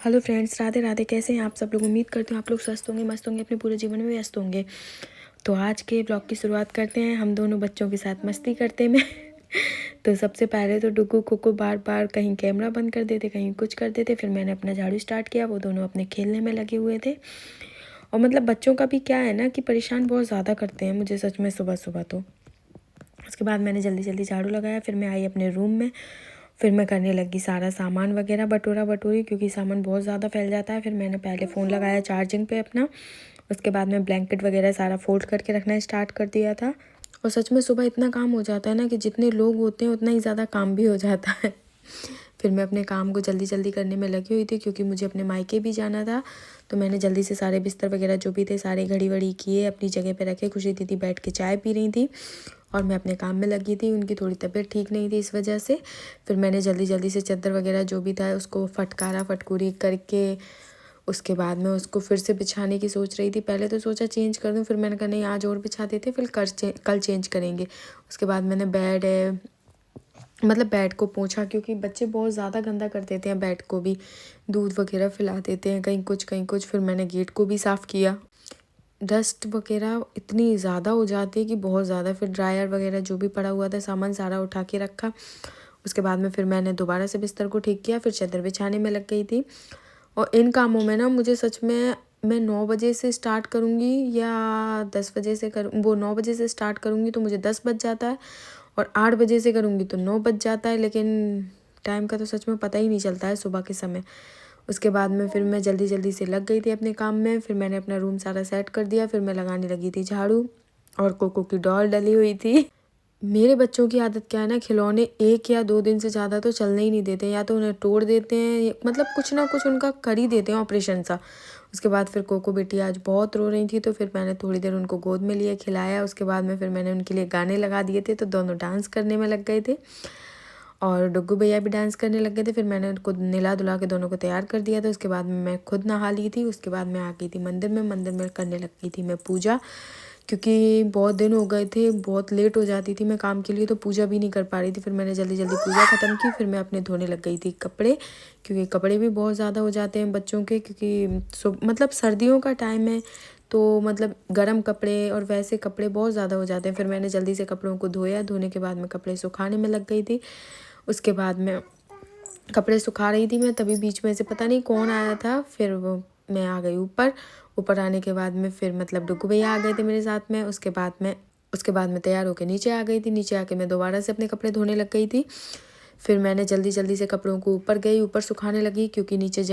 Hello friends, Radhe Radhe. कैसे हैं आप सब लोग? उम्मीद करती हूँ आप लोग स्वस्थ होंगे, मस्त होंगे, अपने पूरे जीवन में व्यस्त होंगे। तो आज के ब्लॉग की शुरुआत करते हैं हम दोनों बच्चों के साथ मस्ती करते में। तो सबसे पहले तो डुगू कोको बार बार कहीं कैमरा बंद कर देते, कहीं कुछ कर देते। फिर मैंने अपना झाड़ू स्टार्ट किया, वो दोनों अपने खेलने में लगे हुए थे। और मतलब बच्चों का भी क्या है ना कि परेशान बहुत ज़्यादा करते हैं मुझे सच में सुबह सुबह। तो उसके बाद मैंने जल्दी जल्दी झाड़ू लगाया, फिर मैं आई अपने रूम में। फिर मैं करने लगी सारा सामान वगैरह बटोरा बटोरी, क्योंकि सामान बहुत ज़्यादा फैल जाता है। फिर मैंने पहले फ़ोन लगाया चार्जिंग पे अपना। उसके बाद मैं ब्लैंकेट वगैरह सारा फोल्ड करके रखना स्टार्ट कर दिया था। और सच में सुबह इतना काम हो जाता है ना कि जितने लोग होते हैं उतना ही ज़्यादा काम भी हो जाता है। फिर मैं अपने काम को जल्दी जल्दी करने में लगी हुई थी, क्योंकि मुझे अपने मायके भी जाना था। तो मैंने जल्दी से सारे बिस्तर वगैरह जो भी थे सारे घड़ी वड़ी किए, अपनी जगह पे रखे। खुशी दीदी बैठ के चाय पी रही थी और मैं अपने काम में लगी थी। उनकी थोड़ी तबीयत ठीक नहीं थी, इस वजह से फिर मैंने जल्दी जल्दी से चादर वगैरह जो भी था उसको फटकारा फटकूरी करके उसके बाद मैं उसको फिर से बिछाने की सोच रही थी। पहले तो सोचा चेंज कर दूं, फिर मैंने कहा नहीं आज और बिछा देते, फिर कल चेंज करेंगे। उसके बाद मैंने बेड को पोंछा, क्योंकि बच्चे बहुत ज़्यादा गंदा कर देते हैं बेड को भी, दूध वगैरह फैला देते हैं कहीं कुछ कहीं कुछ। फिर मैंने गेट को भी साफ़ किया। डस्ट वगैरह इतनी ज़्यादा हो जाती है कि बहुत ज़्यादा। फिर ड्रायर वगैरह जो भी पड़ा हुआ था सामान सारा उठा के रखा। उसके बाद में फिर मैंने दोबारा से बिस्तर को ठीक किया, फिर चादर बिछाने में लग गई थी। और इन कामों में ना मुझे सच में, मैं 9 बजे से स्टार्ट करूँगी या 10 बजे से वो 9 बजे से स्टार्ट करूँगी तो मुझे 10 बज जाता है, और 8 बजे से करूँगी तो 9 बज जाता है। लेकिन टाइम का तो सच में पता ही नहीं चलता है सुबह के समय। उसके बाद में फिर मैं जल्दी जल्दी से लग गई थी अपने काम में। फिर मैंने अपना रूम सारा सेट कर दिया। फिर मैं लगाने लगी थी झाड़ू, और कोको की डॉल डली हुई थी। मेरे बच्चों की आदत क्या है ना, खिलौने 1 या 2 दिन से ज़्यादा तो चलने ही नहीं देते, या तो उन्हें तोड़ देते हैं, मतलब कुछ ना कुछ उनका कर ही देते हैं ऑपरेशन सा। उसके बाद फिर कोको बेटी आज बहुत रो रही थी, तो फिर मैंने थोड़ी देर उनको गोद में लिया, खिलाया। उसके बाद में फिर मैंने उनके लिए गाने लगा दिए थे, तो दोनों डांस करने में लग गए थे और डुग्गू भैया भी डांस करने लग गए थे। फिर मैंने उनको नहला धुला के दोनों को तैयार कर दिया था। उसके बाद में मैं खुद नहा ली थी। उसके बाद मैं आ गई थी मंदिर में करने लग गई थी मैं पूजा, क्योंकि बहुत दिन हो गए थे, बहुत लेट हो जाती थी मैं काम के लिए, तो पूजा भी नहीं कर पा रही थी। फिर मैंने जल्दी जल्दी पूजा ख़त्म की। फिर मैं अपने धोने लग गई थी कपड़े, क्योंकि कपड़े भी बहुत ज़्यादा हो जाते हैं बच्चों के, क्योंकि मतलब सर्दियों का टाइम है, तो मतलब गर्म कपड़े और वैसे कपड़े बहुत ज़्यादा हो जाते हैं। फिर मैंने जल्दी से कपड़ों को धोया। धोने के बाद मैं कपड़े सुखाने में लग गई थी। उसके बाद मैं कपड़े सुखा रही थी मैं, तभी बीच में से पता नहीं कौन आया था। फिर वो मैं आ गई ऊपर आने के बाद में फिर मतलब डुग्गू भैया आ गए थे मेरे साथ में। उसके बाद मैं तैयार होकर नीचे आ गई थी। नीचे आके मैं दोबारा से अपने कपड़े धोने लग गई थी। फिर मैंने जल्दी जल्दी से कपड़ों को ऊपर सुखाने लगी, क्योंकि नीचे